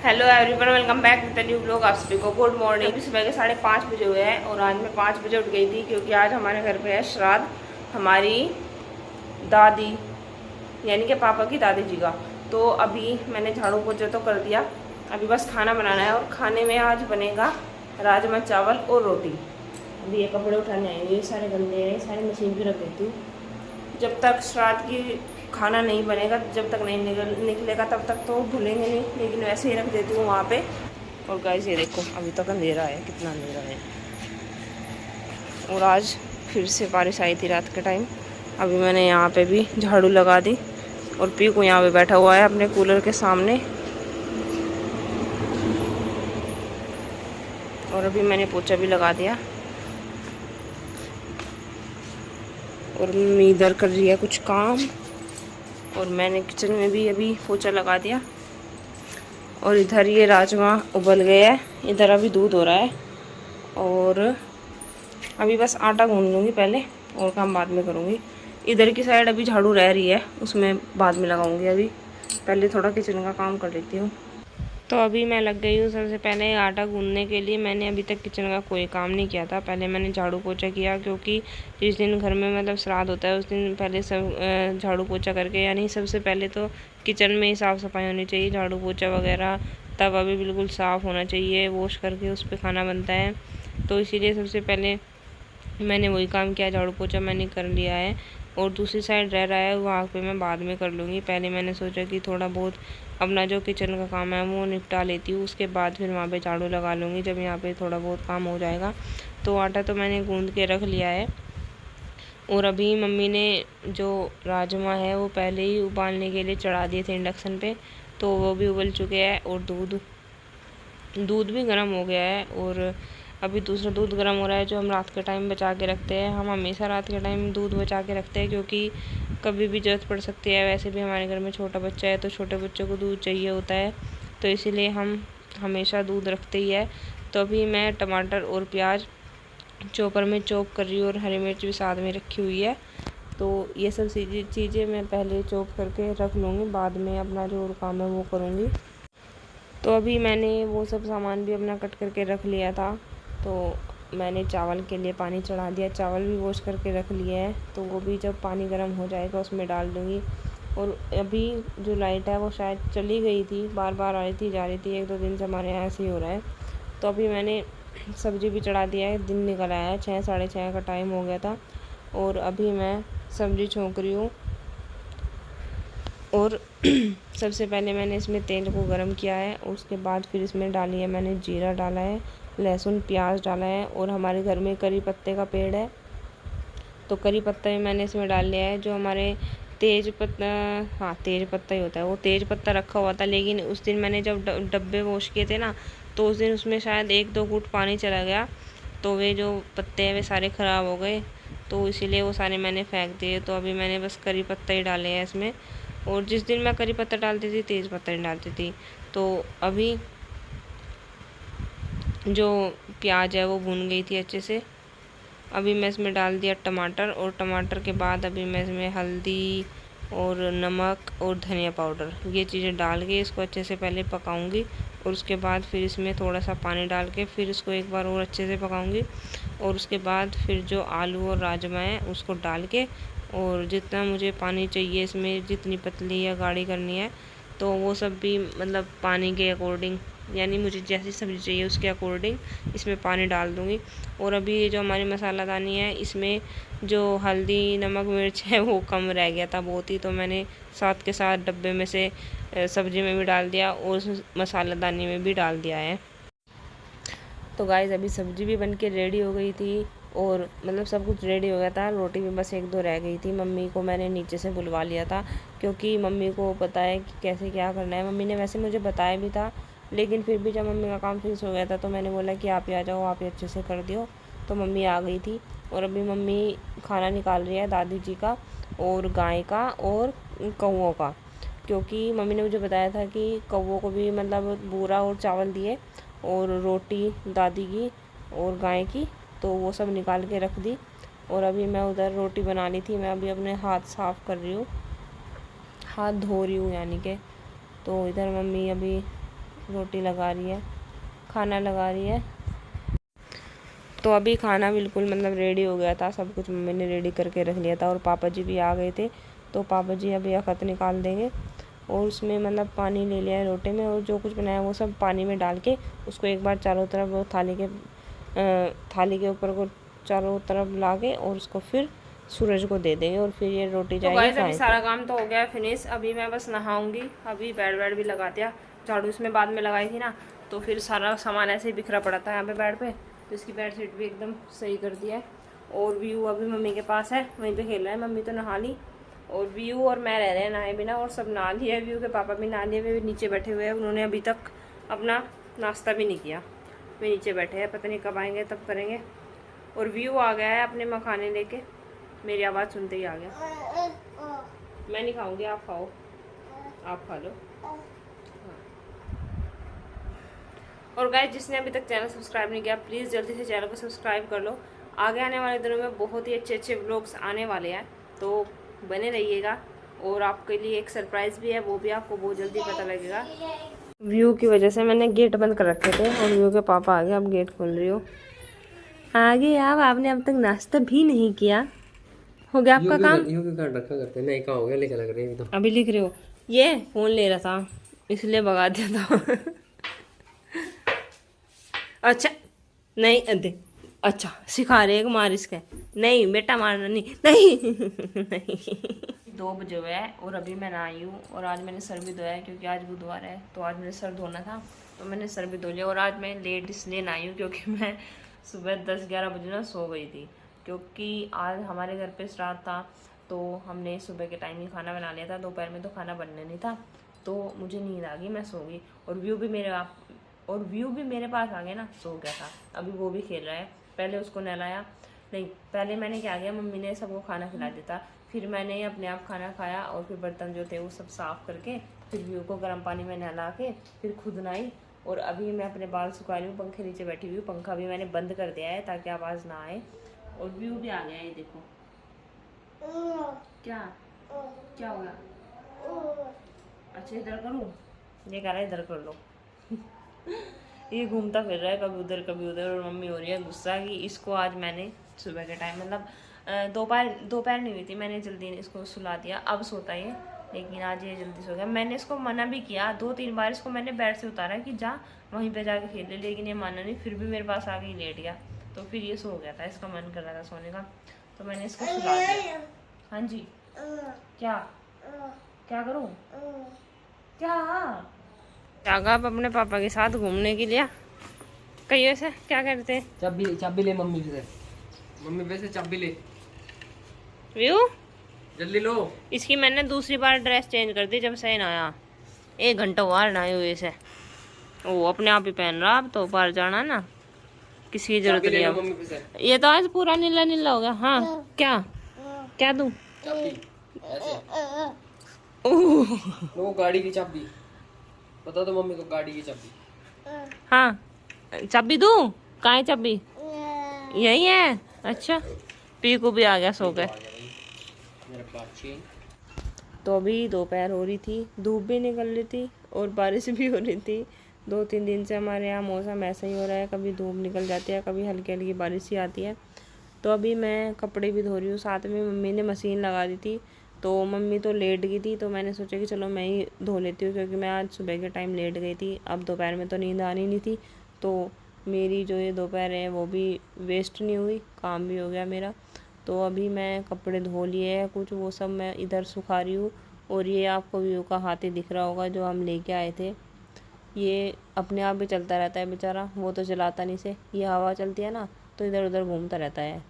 Hello everyone, welcome back with the new blog. आप सभी को गुड मॉर्निंग। अभी सुबह के 5:30 हुए हैं और आज मैं 5 बजे उठ गई थी क्योंकि आज हमारे घर पे है श्राद्ध हमारी दादी यानी कि पापा की दादी जी का। तो अभी मैंने झाड़ू पोछा तो कर दिया, अभी बस खाना बनाना है और खाने में आज बनेगा राजमा चावल और रोटी। अभी ये कपड़े उठाने आए, ये सारे गंदे हैं, सारे मशीन पर रख देती हूँ। जब तक श्राद्ध की खाना नहीं बनेगा, जब तक नहीं निकलेगा तब तक तो भूलेंगे नहीं, लेकिन वैसे ही रख देती हूँ वहाँ पे। और गाइस ये देखो अभी तक अंधेरा है, कितना अंधेरा है। और आज फिर से बारिश आई थी रात के टाइम। अभी मैंने यहाँ पे भी झाड़ू लगा दी और पीकू यहाँ पे बैठा हुआ है अपने कूलर के सामने। और अभी मैंने पोछा भी लगा दिया और मम्मी इधर कर रही है कुछ काम और मैंने किचन में भी अभी पोछा लगा दिया। और इधर ये राजमा उबल गया है, इधर अभी दूध हो रहा है और अभी बस आटा गूंद लूँगी पहले और काम बाद में करूँगी। इधर की साइड अभी झाड़ू रह रही है, उसमें बाद में लगाऊँगी। अभी पहले थोड़ा किचन का काम कर लेती हूँ। तो अभी मैं लग गई हूँ सबसे पहले आटा गूंदने के लिए। मैंने अभी तक किचन का कोई काम नहीं किया था, पहले मैंने झाड़ू पोछा किया क्योंकि जिस दिन घर में मतलब श्राद्ध होता है उस दिन पहले सब झाड़ू पोछा करके, यानी सबसे पहले तो किचन में ही साफ़ सफाई होनी चाहिए, झाड़ू पोछा वगैरह तवा भी बिल्कुल साफ़ होना चाहिए, वॉश करके उस पर खाना बनता है। तो इसीलिए सबसे पहले मैंने वही काम किया, झाड़ू पोछा मैंने कर लिया है। और दूसरी साइड रह रहा है वहाँ पे मैं बाद में कर लूँगी। पहले मैंने सोचा कि थोड़ा बहुत अपना जो किचन का काम है वो निपटा लेती हूँ, उसके बाद फिर वहाँ पे झाड़ू लगा लूँगी जब यहाँ पे थोड़ा बहुत काम हो जाएगा। तो आटा तो मैंने गूंद के रख लिया है। और अभी मम्मी ने जो राजमा है वो पहले ही उबालने के लिए चढ़ा दिए थे इंडक्शन पे, तो वो भी उबल चुके हैं और दूध भी गर्म हो गया है। और अभी दूसरा दूध गर्म हो रहा है जो हम रात के टाइम बचा के रखते हैं। हम हमेशा रात के टाइम दूध बचा के रखते हैं क्योंकि कभी भी ज़रूरत पड़ सकती है। वैसे भी हमारे घर में छोटा बच्चा है तो छोटे बच्चों को दूध चाहिए होता है, तो इसीलिए हम हमेशा दूध रखते ही है। तो अभी मैं टमाटर और प्याज चॉपर में चॉप कर रही हूँ और हरी मिर्च भी साथ में रखी हुई है। तो ये सब चीज़ें मैं पहले चॉप करके रख लूँगी, बाद में अपना जो काम है वो करूँगी। तो अभी मैंने वो सब सामान भी अपना कट करके रख लिया था। तो मैंने चावल के लिए पानी चढ़ा दिया, चावल भी वॉश करके रख लिए हैं, तो वो भी जब पानी गर्म हो जाएगा उसमें डाल दूँगी। और अभी जो लाइट है वो शायद चली गई थी, बार बार आ रही थी जा रही थी, 1-2 दिन से हमारे यहाँ ऐसे ही हो रहा है। तो अभी मैंने सब्ज़ी भी चढ़ा दिया है, दिन निकल आया है, 6 साढ़े 6 का टाइम हो गया था। और अभी मैं सब्ज़ी छौंक रही हूँ। और सबसे पहले मैंने इसमें तेल को गरम किया है, उसके बाद फिर इसमें डाली है मैंने जीरा डाला है, लहसुन प्याज डाला है। और हमारे घर में करी पत्ते का पेड़ है तो करी पत्ता भी मैंने इसमें डाल लिया है। जो हमारे तेज पत्ता, हाँ तेज पत्ता ही होता है, वो तेज पत्ता रखा हुआ था, लेकिन उस दिन मैंने जब डब्बे वॉश किए थे ना, तो उस दिन उसमें शायद 1-2 घूंट पानी चला गया, तो वे जो पत्ते हैं वे सारे ख़राब हो गए, तो इसीलिए वो सारे मैंने फेंक दिए। तो अभी मैंने बस करी पत्ता ही डाले हैं इसमें। और जिस दिन मैं करी पत्ता डालती थी तेज़ पत्ता नहीं डालती थी। तो अभी जो प्याज है वो भून गई थी अच्छे से। अभी मैं इसमें डाल दिया टमाटर, और टमाटर के बाद अभी मैं इसमें हल्दी और नमक और धनिया पाउडर ये चीज़ें डाल के इसको अच्छे से पहले पकाऊंगी। और उसके बाद फिर इसमें थोड़ा सा पानी डाल के फिर इसको एक बार और अच्छे से पकाऊंगी। और उसके बाद फिर जो आलू और राजमा है उसको डाल के, और जितना मुझे पानी चाहिए इसमें, जितनी पतली या गाढ़ी करनी है, तो वो सब भी मतलब पानी के अकॉर्डिंग, यानी मुझे जैसी सब्ज़ी चाहिए उसके अकॉर्डिंग इसमें पानी डाल दूँगी। और अभी ये जो हमारी मसालादानी है इसमें जो हल्दी नमक मिर्च है वो कम रह गया था बहुत ही, तो मैंने साथ के साथ डब्बे में से सब्ज़ी में भी डाल दिया और उस मसालादानी में भी डाल दिया है। तो गाइस अभी सब्ज़ी भी बन के रेडी हो गई थी और मतलब सब कुछ रेडी हो गया था, रोटी भी बस 1-2 रह गई थी। मम्मी को मैंने नीचे से बुलवा लिया था क्योंकि मम्मी को पता है कि कैसे क्या करना है। मम्मी ने वैसे मुझे बताया भी था, लेकिन फिर भी जब मम्मी का काम फिनिश हो गया था तो मैंने बोला कि आप ही आ जाओ, आप ही अच्छे से कर दियो। तो मम्मी आ गई थी और अभी मम्मी खाना निकाल रही है दादी जी का और गाय का और कौवों का, क्योंकि मम्मी ने मुझे बताया था कि कौवों को भी मतलब बूरा और चावल दिए और रोटी दादी की और गाय की, तो वो सब निकाल के रख दी। और अभी मैं उधर रोटी बना ली थी, मैं अभी अपने हाथ साफ़ कर रही हूँ, हाथ धो रही हूँ यानी कि। तो इधर मम्मी अभी रोटी लगा रही है, खाना लगा रही है। तो अभी खाना बिल्कुल मतलब रेडी हो गया था, सब कुछ मम्मी ने रेडी करके रख लिया था। और पापा जी भी आ गए थे, तो पापा जी अभी अखत निकाल देंगे और उसमें मतलब पानी ले लिया है लोटे में, और जो कुछ बनाया वो सब पानी में डाल के उसको एक बार चारों तरफ वो थाली के ऊपर को चारों तरफ ला के और उसको फिर सूरज को दे देंगे और फिर ये रोटी जाएगी। तो अभी सारा काम तो हो गया फिनिश। अभी मैं बस नहाऊंगी। अभी बेड भी लगा दिया, झाड़ू इसमें बाद में लगाई थी ना, तो फिर सारा सामान ऐसे ही बिखरा पड़ा था यहाँ पे बेड पे, तो इसकी बेड शीट भी एकदम सही कर दिया है। और व्यू अभी मम्मी के पास है, वहीं पे खेल रहा है। मम्मी तो नहा ली और व्यू और मैं रह रहे हैं नहाए बिना, और सब नहा लिए। व्यू के पापा भी नहा लिए, वे भी नीचे बैठे हुए हैं। उन्होंने अभी तक अपना नाश्ता भी नहीं किया, वे नीचे बैठे हैं, पता नहीं कब आएंगे तब करेंगे। और व्यू आ गया है अपने मखाने लेके, मेरी आवाज़ सुनते ही आ गया। मैं नहीं खाऊंगी, आप खाओ, आप खा लो। और गाइस, जिसने अभी तक चैनल सब्सक्राइब नहीं किया, प्लीज़ जल्दी से चैनल को सब्सक्राइब कर लो। आगे आने वाले दिनों में बहुत ही अच्छे अच्छे व्लॉग्स आने वाले हैं, तो बने रहिएगा। और आपके लिए एक सरप्राइज़ भी है, वो भी आपको बहुत जल्दी पता लगेगा। व्यू की वजह से मैंने गेट बंद कर रखे थे और व्यू के पापा आ गए, अब गेट खोल रही हो। आगे आप आपने अब तक नाश्ता भी नहीं किया, हो गया आपका काम? रखा करते नहीं, कहाँ हो गया, लिखा लग रही है तो। अभी लिख रहे हो? ये फोन ले रहा था इसलिए भगा दिया था। अच्छा नहीं अदे, अच्छा सिखा रहे हैं मार इसके। नहीं बेटा मारना नहीं, नहीं नहीं। 2 बजे हुए है और अभी मैं नहाई हूँ। और आज मैंने सर भी धोया है क्योंकि आज बुधवार है, तो आज मैंने सर धोना था, तो मैंने सर भी धो लिया। और आज मैं लेट इसलिए नहाई हूँ क्योंकि मैं सुबह 10-11 बजे ना सो गई थी, क्योंकि आज हमारे घर पे श्राद्ध था, तो हमने सुबह के टाइम ही खाना बना लिया था। दोपहर में तो खाना बनने नहीं था, तो मुझे नींद आ गई, मैं सो गई। और व्यू भी मेरे पास आ गया ना, सो गया था। अभी वो भी खेल रहा है। पहले उसको नहलाया, नहीं पहले मैंने क्या किया, मम्मी ने सबको खाना खिला दिया था, फिर मैंने अपने आप खाना खाया और फिर बर्तन जो थे वो सब साफ़ करके फिर व्यू को गर्म पानी में नहला के फिर खुद नहाई। और अभी मैं अपने बाल सुखा रही हूँ, पंखे नीचे बैठी हुई हूँ। पंखा भी मैंने बंद कर दिया है ताकि आवाज़ ना आए। और व्यू भी आ गया है, ये देखो। क्या क्या हो गया? अच्छा इधर करूँ? ये कह रहा है इधर कर लो। ये घूमता फिर रहा है कभी उधर कभी उधर। और मम्मी हो रही है गुस्सा कि इसको आज मैंने सुबह के टाइम मतलब दोपहर नहीं हुई थी, मैंने जल्दी इसको सुला दिया, अब सोता है, लेकिन आज ये जल्दी सो गया। मैंने इसको मना भी किया 2-3 बार, इसको मैंने बेड से उतारा कि जा वहीं पे जाके खेल ले, लेकिन ये माना नहीं, फिर भी मेरे पास आके ही लेट गया। तो फिर ये सो गया था, इसका मन कर रहा था सोने का, तो मैंने इसको सुला दिया। हाँ जी क्या क्या करूँ? क्या जागा आप अपने पापा के साथ घूमने के लिए? कहीं ऐसे क्या करते हैं? चाबी ले मम्मी से, मम्मी वैसे चाबी ले, व्यू जल्दी लो। इसकी मैंने दूसरी बार ड्रेस चेंज कर दी जब से नहाया, 1 घंटा हुआ नहाए हुए से। वो अपने आप ही पहन रहा, अब तो बाहर जाना ना, किसी की जरूरत नहीं अब। ये तो आज पूरा नीला नीला हो गया। हाँ क्या क्या दूं? वो गाड़ी की चाबी बता दो मम्मी को, गाड़ी की चाबी। हाँ चाबी दूं? कहाँ है चाबी? यही है। अच्छा पीकू भी आ गया, सो गए। तो अभी दोपहर हो रही थी, धूप भी निकल रही थी और बारिश भी हो रही थी। 2-3 दिन से हमारे यहाँ मौसम ऐसा ही हो रहा है, कभी धूप निकल जाती है, कभी हल्की हल्की बारिश ही आती है। तो अभी मैं कपड़े भी धो रही हूँ, साथ में मम्मी ने मशीन लगा दी थी, तो मम्मी तो लेट गई थी, तो मैंने सोचा कि चलो मैं ही धो लेती हूँ, क्योंकि मैं आज सुबह के टाइम लेट गई थी। अब दोपहर में तो नींद आनी नहीं थी, तो मेरी जो ये दोपहर है वो भी वेस्ट नहीं हुई, काम भी हो गया मेरा। तो अभी मैं कपड़े धो लिए हैं कुछ, वो सब मैं इधर सुखा रही हूँ। और ये आपको व्यू का हाथी दिख रहा होगा जो हम लेके आए थे, ये अपने आप भी चलता रहता है बेचारा, वो तो चलाता नहीं से, ये हवा चलती है ना तो इधर उधर घूमता रहता है।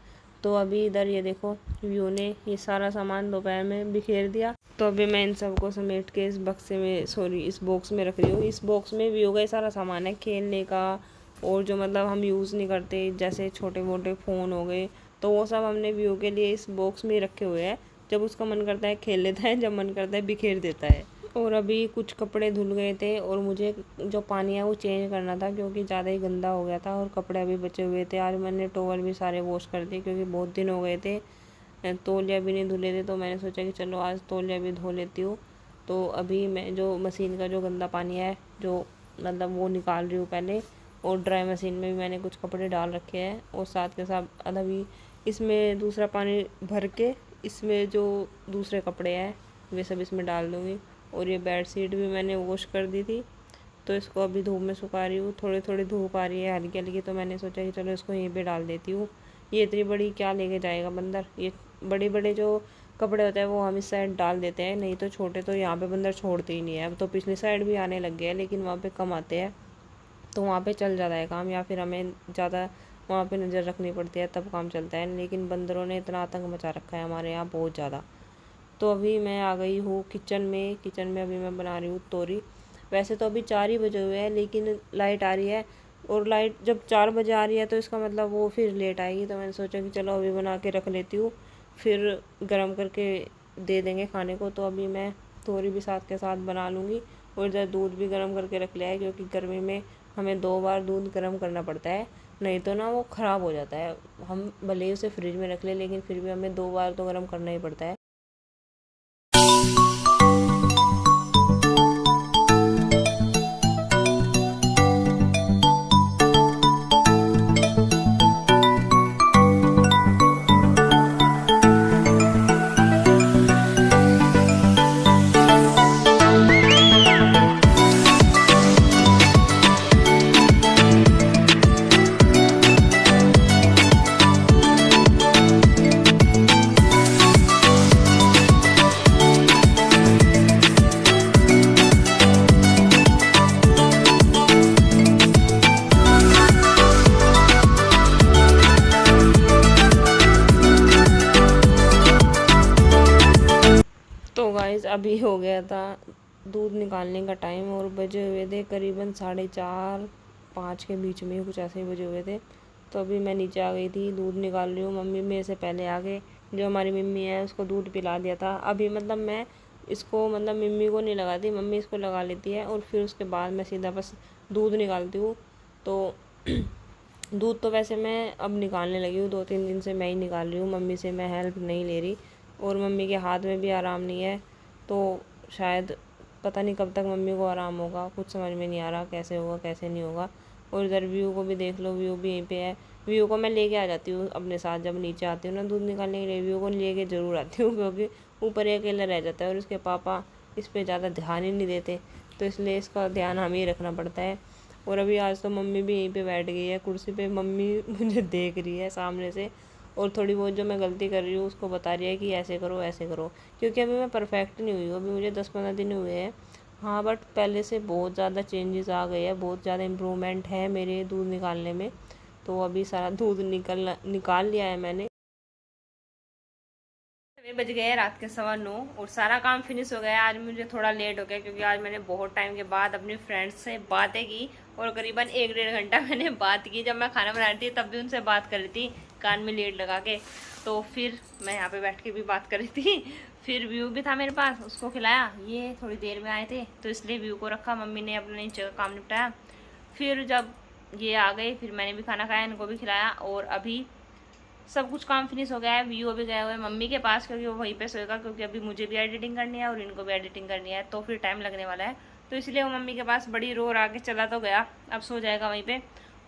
तो अभी इधर ये देखो व्यू ने ये सारा सामान दोपहर में बिखेर दिया, तो अभी मैं इन सबको समेट के इस बक्से में इस बॉक्स में रख रही हूँ। इस बॉक्स में व्यू का सारा सामान है खेलने का, और जो मतलब हम यूज़ नहीं करते जैसे छोटे मोटे फ़ोन हो गए, तो वो सब हमने व्यू के लिए इस बॉक्स में रखे हुए हैं। जब उसका मन करता है खेल लेता है, जब मन करता है बिखेर देता है। और अभी कुछ कपड़े धुल गए थे और मुझे जो पानी है वो चेंज करना था, क्योंकि ज़्यादा ही गंदा हो गया था और कपड़े अभी बचे हुए थे। आज मैंने टॉवल भी सारे वॉश कर दिए, क्योंकि बहुत दिन हो गए थे, तौलिया भी नहीं धुले थे, तो मैंने सोचा कि चलो आज तौलिया भी धो लेती हूँ। तो अभी मैं जो मशीन का जो गंदा पानी है जो मतलब वो निकाल रही हूँ पहले। और ड्राई मशीन में भी मैंने कुछ कपड़े डाल रखे हैं और साथ के साथ अभी इसमें दूसरा पानी भर के इसमें जो दूसरे कपड़े हैं वे सब इसमें डाल दूँगी। और ये बेड शीट भी मैंने वॉश कर दी थी, तो इसको अभी धूप में सुखा रही हूँ। थोड़ी थोड़ी धूप आ रही है हल्की हल्की, तो मैंने सोचा कि चलो इसको यहीं पे डाल देती हूँ। ये इतनी बड़ी क्या लेके जाएगा बंदर, ये बड़े बड़े जो कपड़े होते हैं वो हम इस साइड डाल देते हैं, नहीं तो छोटे तो यहाँ पे बंदर छोड़ते ही नहीं है। अब तो पिछली साइड भी आने लग गए हैं, लेकिन वहाँ पे कम आते हैं, तो वहाँ पे चल जाता है काम, या फिर हमें ज़्यादा वहाँ पे नज़र रखनी पड़ती है तब काम चलता है। लेकिन बंदरों ने इतना आतंक मचा रखा है हमारे यहाँ, बहुत ज़्यादा। तो अभी मैं आ गई हूँ किचन में अभी मैं बना रही हूँ तोरी। वैसे तो अभी 4 ही बजे हुए हैं, लेकिन लाइट आ रही है, और लाइट जब 4 बजे आ रही है तो इसका मतलब वो फिर लेट आएगी। तो मैंने सोचा कि चलो अभी बना के रख लेती हूँ, फिर गर्म करके दे देंगे खाने को। तो अभी मैं तोरी भी साथ के साथ बना लूँगी। और इधर दूध भी गर्म करके रख लिया है, क्योंकि गर्मी में हमें 2 बार दूध गर्म करना पड़ता है, नहीं तो ना वो ख़राब हो जाता है। हम भले ही उसे फ्रिज में रख लें, लेकिन फिर भी हमें 2 बार तो गर्म करना ही पड़ता है। तो गाइस अभी हो गया था दूध निकालने का टाइम, और बजे हुए थे करीबन 4:30-5 के बीच में, कुछ ऐसे ही बजे हुए थे। तो अभी मैं नीचे आ गई थी, दूध निकाल रही हूँ। मम्मी मेरे से पहले आ गए, जो हमारी मम्मी है उसको दूध पिला दिया था। अभी मतलब मैं इसको मतलब मम्मी को नहीं लगाती, मम्मी इसको लगा लेती है, और फिर उसके बाद मैं सीधा बस दूध निकालती हूँ। तो दूध तो वैसे मैं अब निकालने लगी हूँ, 2-3 दिन से मैं ही निकाल रही हूँ, मम्मी से मैं हेल्प नहीं ले रही। और मम्मी के हाथ में भी आराम नहीं है, तो शायद पता नहीं कब तक मम्मी को आराम होगा, कुछ समझ में नहीं आ रहा कैसे होगा कैसे नहीं होगा। और इधर व्यू को भी देख लो, व्यू भी यहीं पे है। व्यू को मैं लेके आ जाती हूँ अपने साथ, जब नीचे आती हूँ ना दूध निकालने के लिए, व्यू को लेके ज़रूर आती हूँ, क्योंकि ऊपर ही अकेला रह जाता है और उसके पापा इस पर ज़्यादा ध्यान ही नहीं देते, तो इसलिए इसका ध्यान हमें ही रखना पड़ता है। और अभी आज तो मम्मी भी यहीं पे बैठ गई है कुर्सी पे, मम्मी मुझे देख रही है सामने से, और थोड़ी बहुत जो मैं गलती कर रही हूँ उसको बता रही है कि ऐसे करो ऐसे करो, क्योंकि अभी मैं परफेक्ट नहीं हुई हूँ, अभी मुझे 10-15 दिन हुए हैं। हाँ, बट पहले से बहुत ज़्यादा चेंजेस आ गए हैं, बहुत ज़्यादा इम्प्रूवमेंट है मेरे दूध निकालने में। तो अभी सारा दूध निकाल लिया है मैंने। 9 बज गए हैं, रात के 9:15, और सारा काम फिनिश हो गया है। आज मुझे थोड़ा लेट हो गया, क्योंकि आज मैंने बहुत टाइम के बाद अपनी फ्रेंड्स से बातें की, और करीबन 1-1.5 घंटा मैंने बात की। जब मैं खाना बना रही थी तब भी उनसे बात कर रही थी कान में लीड लगा के, तो फिर मैं यहाँ पे बैठ के भी बात कर रही थी। फिर व्यू भी था मेरे पास, उसको खिलाया, ये थोड़ी देर में आए थे तो इसलिए व्यू को रखा, मम्मी ने अपने नीचे का काम निपटाया। फिर जब ये आ गए फिर मैंने भी खाना खाया, इनको भी खिलाया, और अभी सब कुछ काम फिनिश हो गया है। व्यू अभी गया हुआ है मम्मी के पास, क्योंकि वो वहीं पे सोएगा, क्योंकि अभी मुझे भी एडिटिंग करनी है और इनको भी एडिटिंग करनी है, तो फिर टाइम लगने वाला है, तो इसलिए वो मम्मी के पास बड़ी रोर आके चला तो गया, अब सो जाएगा वहीं पे।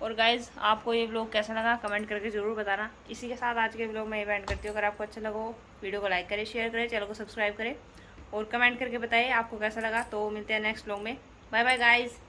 और गाइज़ आपको ये व्लॉग कैसा लगा कमेंट करके ज़रूर बताना। इसी के साथ आज के व्लॉग में एंड करती हूँ। अगर आपको अच्छा लगा वीडियो को लाइक करें, शेयर करें, चैनल को सब्सक्राइब करें, और कमेंट करके बताइए आपको कैसा लगा। तो मिलते हैं नेक्स्ट व्लॉग में। Bye bye guys.